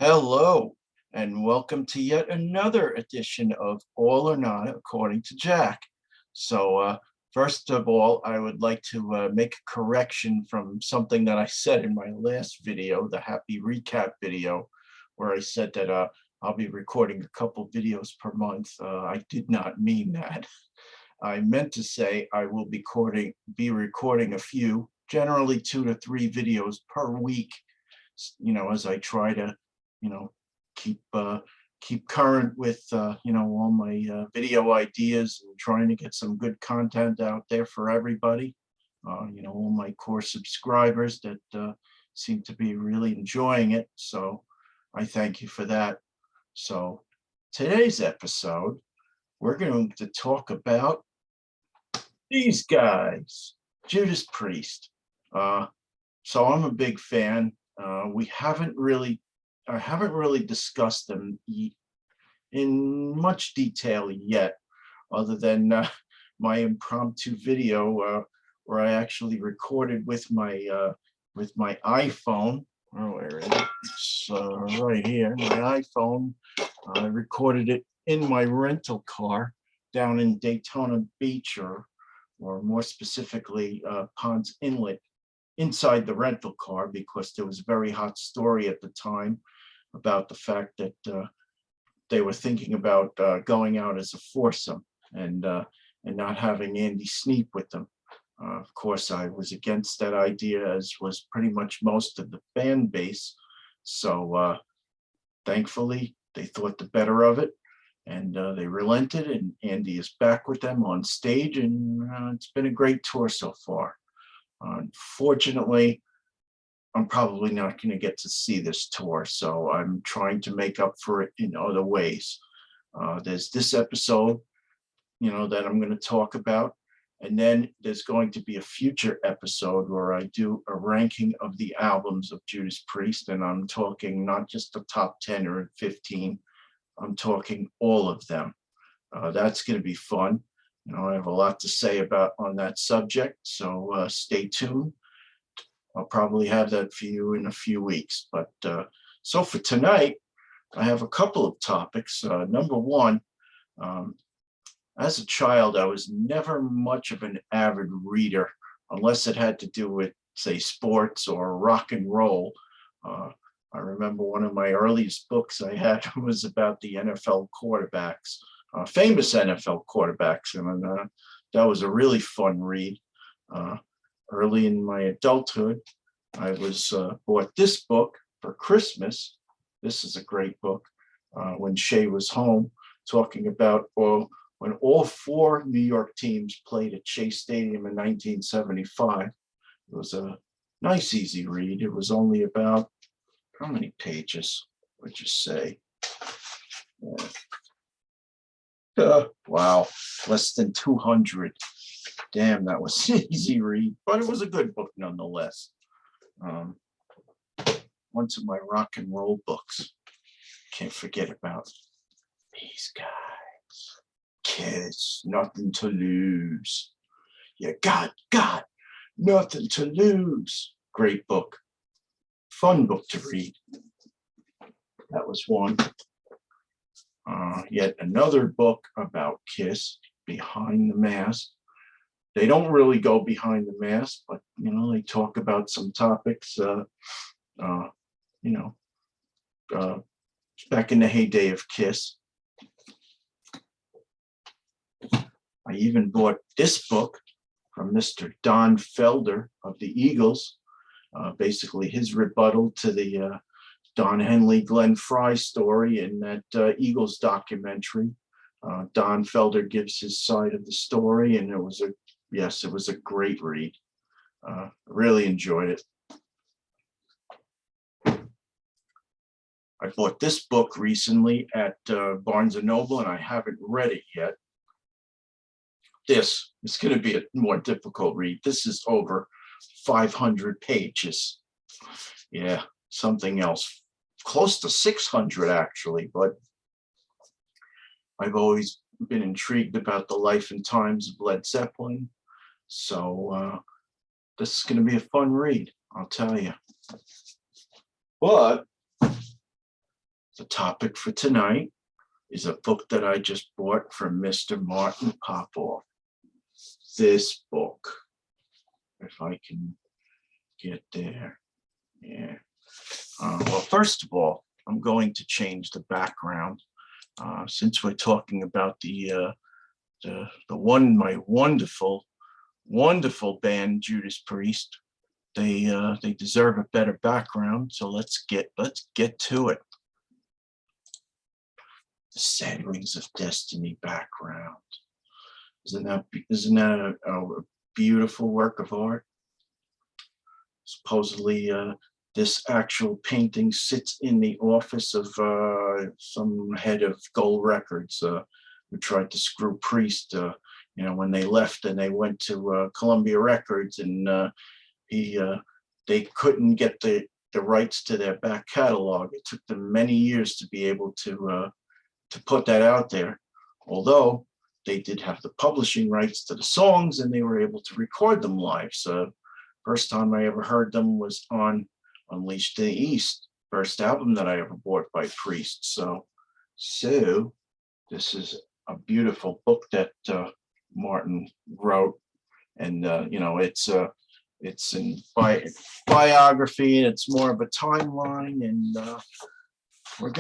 Hello, and welcome to yet another edition of All or Not According to Jack. First of all, I would like to make a correction from something that I said in my last video, the happy recap video, where I said that I'll be recording a couple videos per month. I did not mean that. I meant to say I will be recording a few, generally 2 to 3 videos per week, as I try to keep current with all my video ideas and trying to get some good content out there for everybody. All my core subscribers that seem to be really enjoying it, so I thank you for that. So today's episode, we're going to talk about these guys, Judas Priest. So I'm a big fan. I haven't really discussed them in much detail yet, other than my impromptu video where I actually recorded with my iPhone. Oh, where is it? It's right here, my iPhone. I recorded it in my rental car down in Daytona Beach, or more specifically, Ponds Inlet, inside the rental car, because there was a very hot story at the time about the fact that they were thinking about going out as a foursome and not having Andy Sneap with them. Of course, I was against that idea, as was pretty much most of the fan base. So thankfully, they thought the better of it, and they relented, and Andy is back with them on stage, and it's been a great tour so far. Unfortunately, I'm probably not going to get to see this tour, so I'm trying to make up for it in other ways. There's this episode, that I'm going to talk about, and then there's going to be a future episode where I do a ranking of the albums of Judas Priest, and I'm talking not just the top 10 or 15, I'm talking all of them. That's going to be fun. I have a lot to say on that subject, so stay tuned. I'll probably have that for you in a few weeks. But so for tonight, I have a couple of topics. Number one, as a child, I was never much of an avid reader, unless it had to do with, say, sports or rock and roll. I remember one of my earliest books I had was about the NFL quarterbacks, famous NFL quarterbacks, and that was a really fun read. Early in my adulthood, I was bought this book for Christmas. This is a great book. When Shay was home, talking about when all 4 New York teams played at Shea Stadium in 1975. It was a nice, easy read. It was only about, how many pages would you say? Wow, less than 200. Damn, that was an easy read, but it was a good book nonetheless. One of my rock and roll books. Can't forget about these guys. Kids, nothing to lose. You got nothing to lose. Great book. Fun book to read. That was one. Yet another book about Kiss, Behind the Mask. They don't really go behind the mask, but they talk about some topics. Back in the heyday of Kiss. I even bought this book from Mr. Don Felder of the Eagles, basically his rebuttal to the Don Henley, Glenn Fry story in that Eagles documentary. Don Felder gives his side of the story, and it was a great read. Really enjoyed it. I bought this book recently at Barnes & Noble, and I haven't read it yet. This is going to be a more difficult read. This is over 500 pages. Yeah, something else. Close to 600, actually, but I've always been intrigued about the life and times of Led Zeppelin. So this is going to be a fun read, I'll tell you. But The topic for tonight is a book that I just bought from Mr. Martin Popoff. This book, if I can get there. Yeah. Well, first of all, I'm going to change the background since we're talking about my wonderful band Judas Priest. They deserve a better background, so let's get to it. The Sad Rings of Destiny background. Isn't that a beautiful work of art? Supposedly, this actual painting sits in the office of some head of Gold Records who tried to screw Priest. When they left and they went to Columbia Records, and they couldn't get the rights to their back catalog. It took them many years to be able to put that out there. Although they did have the publishing rights to the songs, and they were able to record them live. So first time I ever heard them was on Unleashed in the East, first album that I ever bought by Priest. So this is a beautiful book that Martin wrote, and it's in biography, and it's more of a timeline. And I'm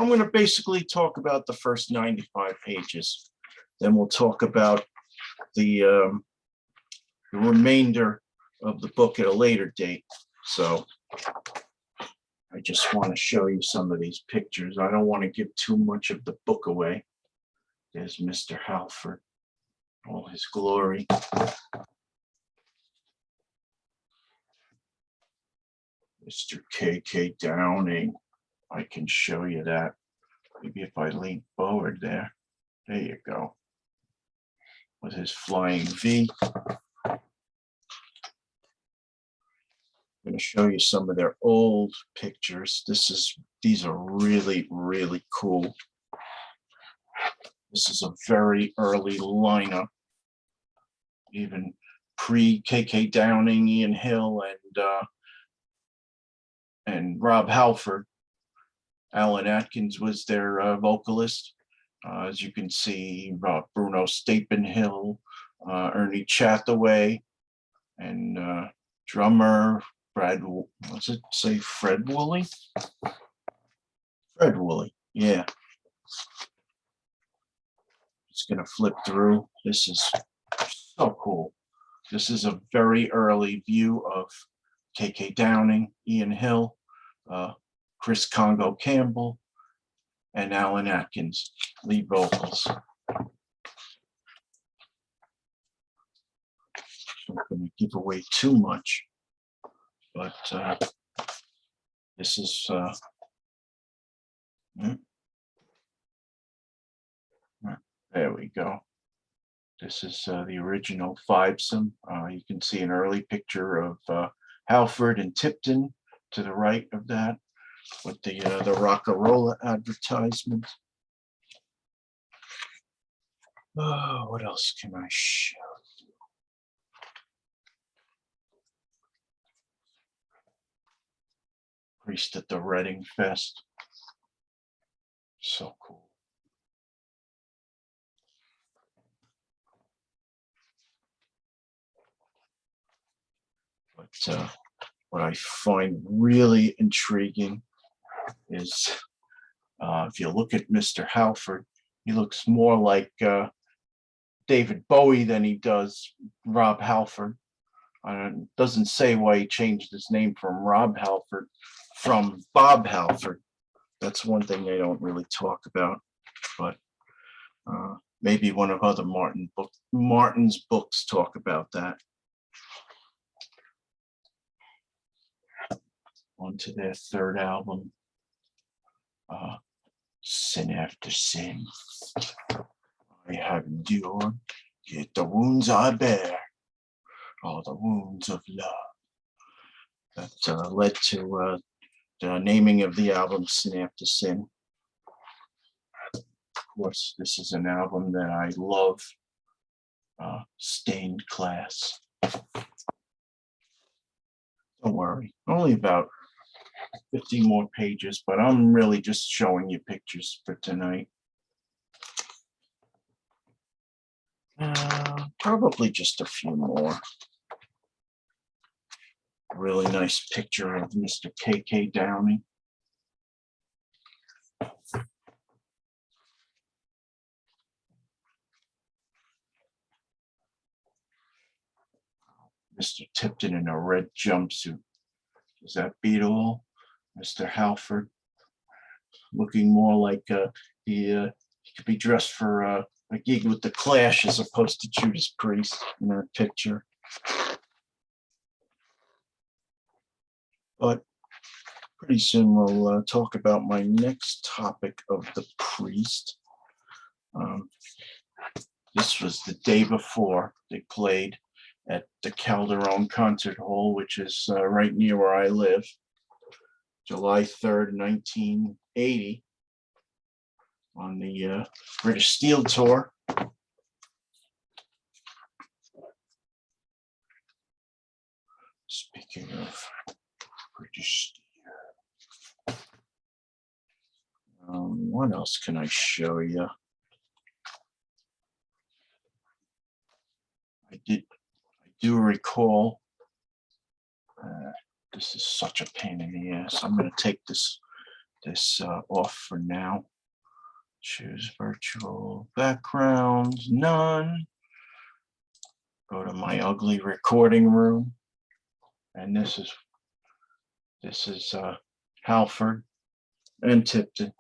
gonna basically talk about the first 95 pages. Then we'll talk about the remainder of the book at a later date. So I just want to show you some of these pictures. I don't want to give too much of the book away. There's Mr. Halford, all his glory. Mr. K.K. Downing, I can show you that. Maybe if I lean forward there. There you go. With his flying V. I'm going to show you some of their old pictures. These are really, really cool. This is a very early lineup, even pre-K.K. Downing, Ian Hill, and Rob Halford. Alan Atkins was their vocalist. As you can see, Bruno Stapenhill, Ernie Chathaway, and drummer Fred Woolley? Fred Woolley, yeah. Just gonna flip through. This is so cool. This is a very early view of K.K. Downing, Ian Hill, Chris Congo Campbell, and Alan Atkins, lead vocals. I'm not going to give away too much, but this is there we go. This is the original fivesome. You can see an early picture of Halford and Tipton to the right of that, with the Rockarola advertisement. Oh, what else can I show you? Priest at the Reading Fest. So cool. But what I find really intriguing is if you look at Mr. Halford, he looks more like David Bowie than he does Rob Halford. Doesn't say why he changed his name from Rob Halford from Bob Halford. That's one thing they don't really talk about, but maybe one of other Martin's books talk about that. On to their third album, Sin After Sin. I have endured, yet the wounds I bear are the wounds of love. That led to the naming of the album, Sin After Sin. Of course, this is an album that I love, Stained Class. Don't worry, only about 50 more pages, but I'm really just showing you pictures for tonight. Probably just a few more. A really nice picture of Mr. K.K. Downing. Mr. Tipton in a red jumpsuit. Does that beat all? Mr. Halford looking more like he could be dressed for a gig with the Clash as opposed to Judas Priest in that picture. But pretty soon we'll talk about my next topic of the Priest. This was the day before they played at the Calderon Concert Hall, which is right near where I live, July 3rd, 1980, on the British Steel Tour. Speaking of British Steel, what else can I show you? I do recall, this is such a pain in the ass. I'm going to take this off for now. Choose virtual backgrounds, none. Go to my ugly recording room, and this is Halford and Tipton.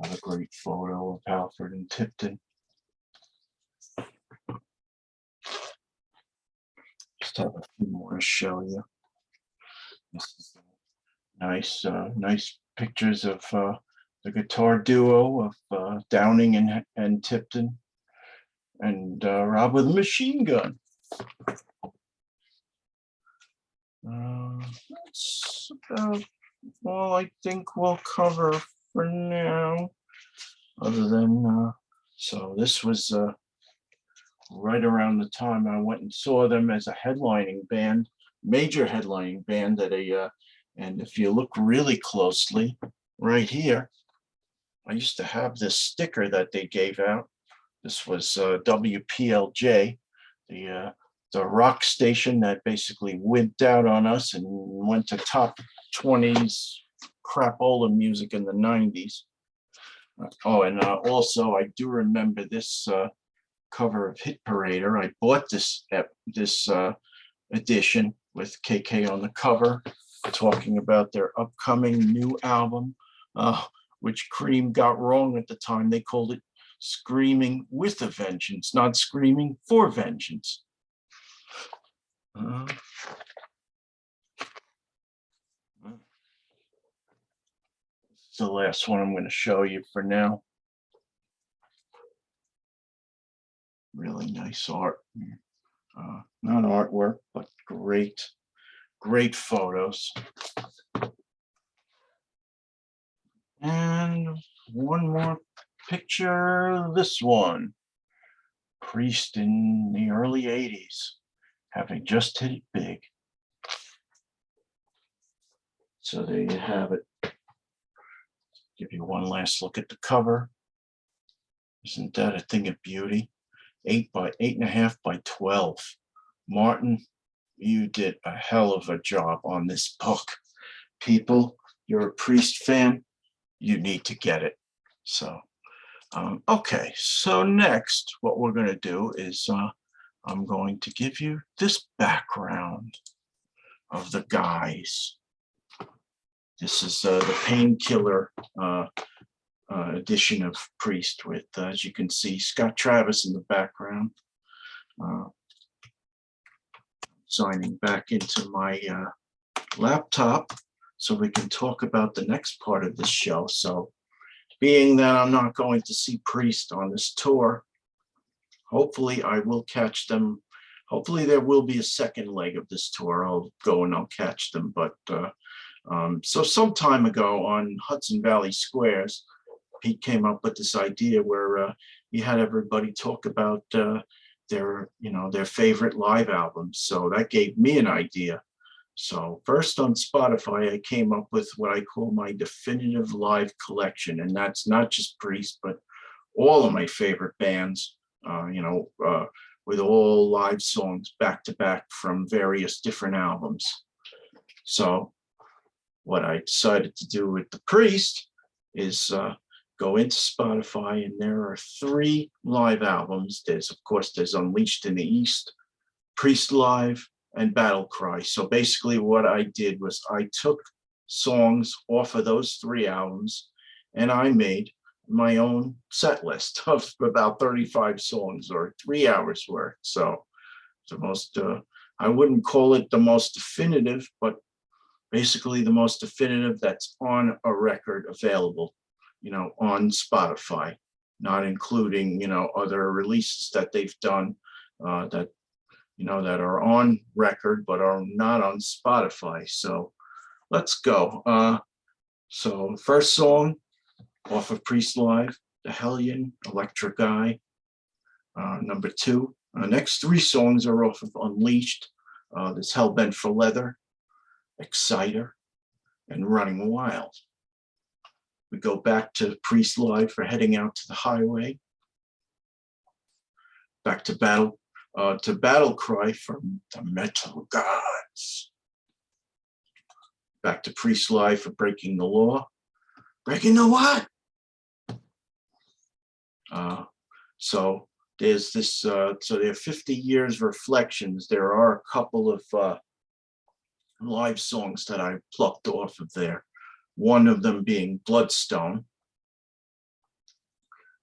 Another great photo of Halford and Tipton. Just have a few more to show you. This is nice pictures of the guitar duo of Downing and Tipton, and Rob with a machine gun. That's about all I think we'll cover for now. Other than so this was right around the time I went and saw them as a headlining band, major headlining band at a and if you look really closely right here, I used to have this sticker that they gave out. This was WPLJ, the rock station that basically wimped out on us and went to top 20s crapola music in the 90s. Oh, and also I do remember this cover of Hit Parader. I bought this edition with KK on the cover, talking about their upcoming new album, which Cream got wrong at the time. They called it Screaming with a Vengeance, not Screaming for Vengeance. This is the last one I'm going to show you for now. Really nice art. Not artwork, but great photos. And one more picture, this one. Priest in the early 80s, having just hit it big. So there you have it. Give you one last look at the cover. Isn't that a thing of beauty? 8.5 by 12. Martin, you did a hell of a job on this book. People, you're a Priest fan, you need to get it. So, okay, so next what we're going to do is I'm going to give you this background of the guys. This is the Painkiller edition of Priest with, as you can see, Scott Travis in the background. Signing back into my laptop so we can talk about the next part of this show. So being that I'm not going to see Priest on this tour, hopefully I will catch them. Hopefully there will be a second leg of this tour. I'll go and I'll catch them. But so some time ago on Hudson Valley Squares, Pete came up with this idea where he had everybody talk about their favorite live albums. So that gave me an idea. So first on Spotify, I came up with what I call my definitive live collection. And that's not just Priest, but all of my favorite bands, with all live songs back to back from various different albums. So what I decided to do with the Priest is go into Spotify, and there are 3 live albums. There's Unleashed in the East, Priest Live, and Battle Cry. So basically what I did was I took songs off of those 3 albums and I made my own set list of about 35 songs, or 3 hours worth. So the most, I wouldn't call it the most definitive, but basically the most definitive that's on a record available, on Spotify, not including, other releases that they've done that are on record, but are not on Spotify. So let's go. So first song off of Priest Live, The Hellion, Electric Eye. Number 2. Next 3 songs are off of Unleashed. There's Hellbent for Leather, Exciter, and Running Wild. We go back to Priest Live for Heading Out to the Highway. Back to Battle Cry from the Metal Gods. Back to Priest Live for Breaking the Law. Breaking the what? So there's this, so there are 50 years reflections. There are a couple of live songs that I plucked off of there. One of them being Bloodstone.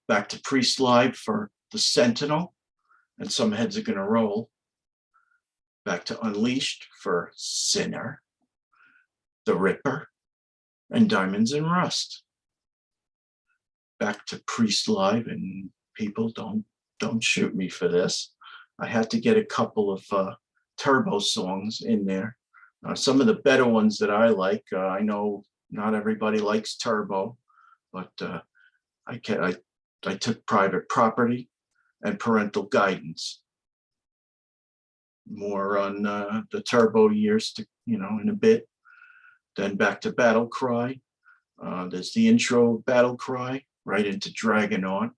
Back to Priest Live for The Sentinel and Some Heads Are Gonna Roll. Back to Unleashed for Sinner, The Ripper, and Diamonds and Rust. Back to Priest Live, and people don't shoot me for this. I had to get a couple of Turbo songs in there. Some of the better ones that I like. I know not everybody likes Turbo, but I took Private Property and Parental Guidance. More on the Turbo years in a bit. Then back to Battle Cry. There's the intro of Battle Cry right into Dragon On.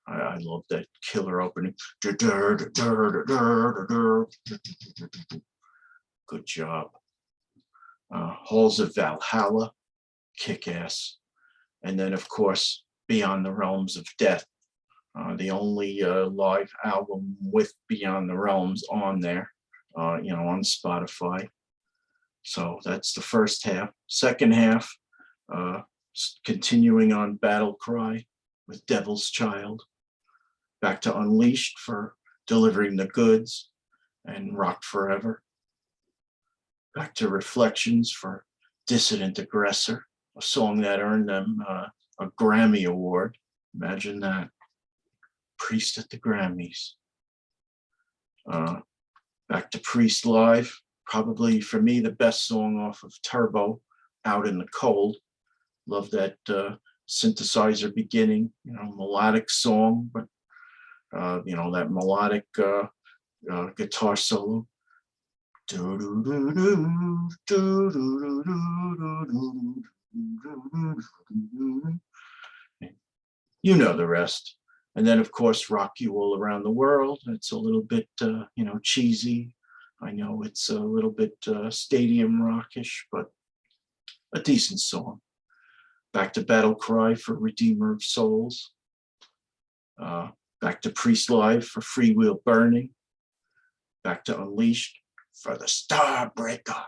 I love that killer opening. Good job. Halls of Valhalla, kick-ass. And then, of course, Beyond the Realms of Death, the only live album with Beyond the Realms on there, on Spotify. So that's the first half. Second half, continuing on Battle Cry with Devil's Child. Back to Unleashed for Delivering the Goods and Rock Forever. Back to Reflections for Dissident Aggressor, a song that earned them a Grammy Award. Imagine that. Priest at the Grammys. Back to Priest Live, probably for me the best song off of Turbo, Out in the Cold. Love that synthesizer beginning, melodic song, but that melodic guitar solo. You know the rest. And then, of course, Rock You All Around the World. It's a little bit, cheesy. I know it's a little bit stadium rockish, but a decent song. Back to Battle Cry for Redeemer of Souls. Back to Priest Live for Free Wheel Burning. Back to Unleashed for the Starbreaker.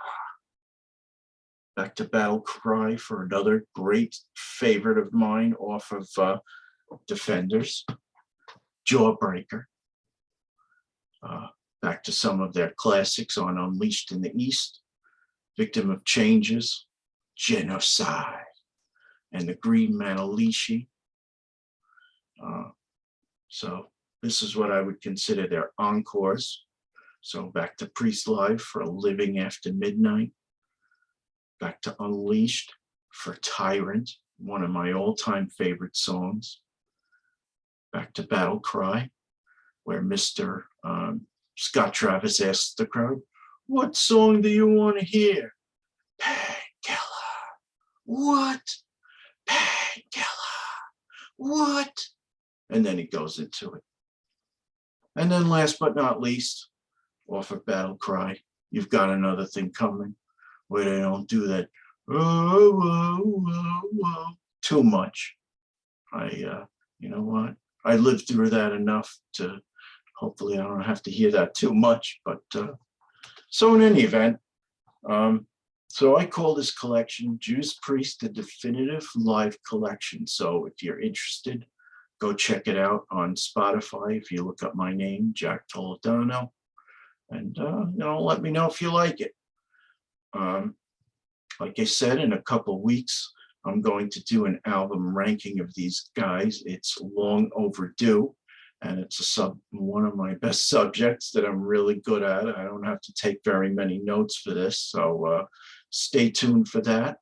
Back to Battle Cry for another great favorite of mine off of Defenders, Jawbreaker. Back to some of their classics on Unleashed in the East, Victim of Changes, Genocide, and the Green Manalishi. So this is what I would consider their encores. So back to Priest Live for Living After Midnight. Back to Unleashed for Tyrant, one of my all-time favorite songs. Back to Battle Cry where Mr. Scott Travis asks the crowd, "What song do you want to hear?" "Painkiller." "What?" "Painkiller." "What?" And then he goes into it. And then last but not least, off of Battle Cry, "You've Got Another Thing Coming," where they don't do that "oh, whoa, whoa, whoa" too much. You know what? I lived through that enough to hopefully I don't have to hear that too much. But so in any event, so I call this collection Judas Priest, the Definitive Live Collection. So if you're interested, go check it out on Spotify. If you look up my name, Jack Toledano, and let me know if you like it. Like I said, in a couple weeks, I'm going to do an album ranking of these guys. It's long overdue, and it's one of my best subjects that I'm really good at. I don't have to take very many notes for this, so stay tuned for that.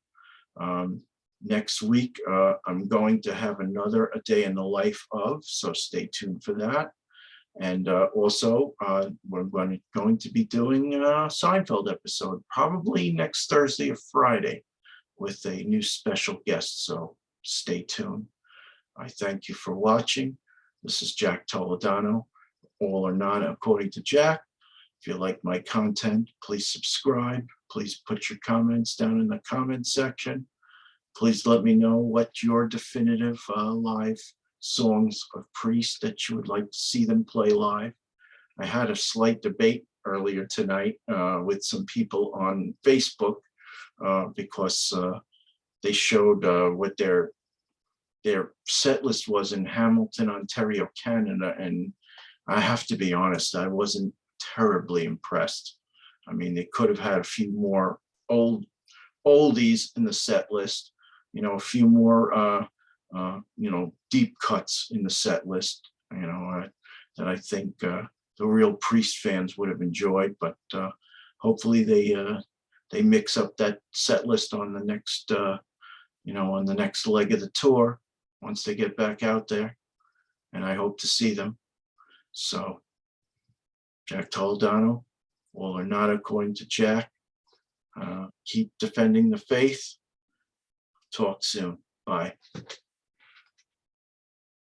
Next week, I'm going to have another A Day in the Life of, so stay tuned for that. And also, we're going to be doing a Seinfeld episode, probably next Thursday or Friday, with a new special guest, so stay tuned. I thank you for watching. This is Jack Toledano, All or None According to Jack. If you like my content, please subscribe. Please put your comments down in the comment section. Please let me know what your definitive live songs of Priest that you would like to see them play live. I had a slight debate earlier tonight with some people on Facebook because they showed what their set list was in Hamilton, Ontario, Canada, and I have to be honest, I wasn't terribly impressed. I mean, they could have had a few more oldies in the set list, a few more deep cuts in the set list, that I think the real Priest fans would have enjoyed. But hopefully they mix up that set list on the next on the next leg of the tour once they get back out there, and I hope to see them. So, Jack Toledano, All or Not According to Jack. Keep defending the faith. Talk soon. Bye.